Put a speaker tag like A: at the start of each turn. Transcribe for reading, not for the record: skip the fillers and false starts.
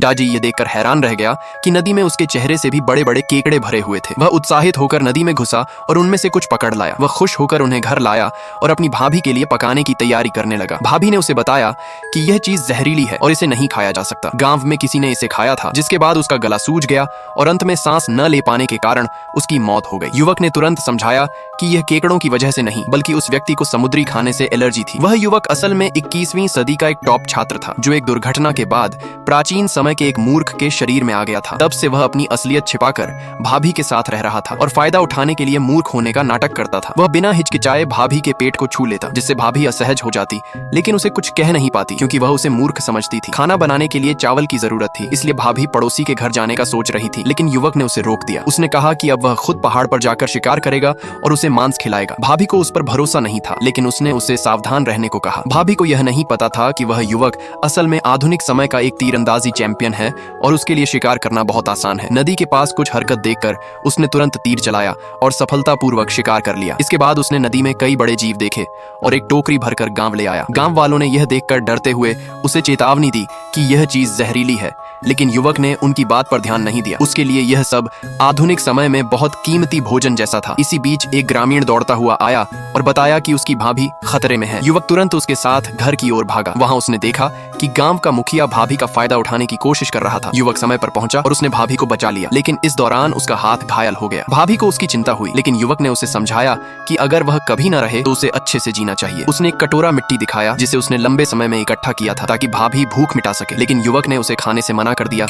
A: पिताजी ये देखकर हैरान रह गया कि नदी में उसके चेहरे से भी बड़े बड़े केकड़े भरे हुए थे। वह उत्साहित होकर नदी में घुसा और उनमें से कुछ पकड़ लाया। वह खुश होकर उन्हें घर लाया और अपनी भाभी के लिए पकाने की तैयारी करने लगा। भाभी ने उसे बताया कि यह चीज जहरीली है और इसे नहीं खाया जा सकता। गांव में किसी ने इसे खाया था, जिसके बाद उसका गला सूज गया और अंत में सांस न ले पाने के कारण उसकी मौत हो गई। युवक ने तुरंत समझाया कि यह केकड़ों की वजह से नहीं, बल्कि उस व्यक्ति को समुद्री खाने से एलर्जी थी। वह युवक असल में 21वीं सदी का एक टॉप छात्र था, जो एक दुर्घटना के बाद प्राचीन समय के एक मूर्ख के शरीर में आ गया था। तब से वह अपनी असलियत छिपाकर भाभी के साथ रह रहा था और फायदा उठाने के लिए मूर्ख होने का नाटक करता था। वह बिना हिचकिचाए भाभी के पेट को छू लेता, जिससे भाभी असहज हो जाती, लेकिन उसे कुछ कह नहीं पाती क्योंकि वह उसे मूर्ख समझती थी। खाना बनाने के लिए चावल की जरूरत थी, इसलिए भाभी पड़ोसी के घर जाने का सोच रही थी, लेकिन युवक ने उसे रोक दिया। उसने कहा कि अब वह खुद पहाड़ पर जाकर शिकार करेगा और उसे मांस खिलाएगा। भाभी को उस पर भरोसा नहीं था, लेकिन उसने उसे सावधान रहने को कहा। भाभी को यह नहीं पता था कि वह युवक असल में आधुनिक समय का एक तीरंदाजी चैंपियन है और उसके लिए शिकार करना बहुत आसान है। नदी के पास कुछ हरकत देखकर उसने तुरंत तीर चलाया और सफलतापूर्वक शिकार कर लिया। इसके बाद उसने नदी में कई बड़े जीव देखे और एक टोकरी भरकर गांव ले आया। गांव वालों ने यह देखकर डरते हुए उसे चेतावनी दी कि यह चीज जहरीली है, लेकिन युवक ने उनकी बात पर ध्यान नहीं दिया। उसके लिए यह सब आधुनिक समय में बहुत कीमती भोजन जैसा था। इसी बीच एक ग्रामीण दौड़ता हुआ आया और बताया कि उसकी भाभी खतरे में है। युवक तुरंत उसके साथ घर की ओर भागा। वहां उसने देखा कि गांव का मुखिया भाभी का फायदा उठाने की कोशिश कर रहा था। युवक समय पर पहुंचा और उसने भाभी को बचा लिया, लेकिन इस दौरान उसका हाथ घायल हो गया। भाभी को उसकी चिंता हुई, लेकिन युवक ने उसे समझाया कि अगर वह कभी न रहे तो उसे अच्छे से जीना चाहिए। उसने एक कटोरा मिट्टी दिखाया, जिसे उसने लंबे समय में इकट्ठा किया था ताकि भाभी भूख मिटा सके, लेकिन युवक ने उसे खाने से मना कर दिया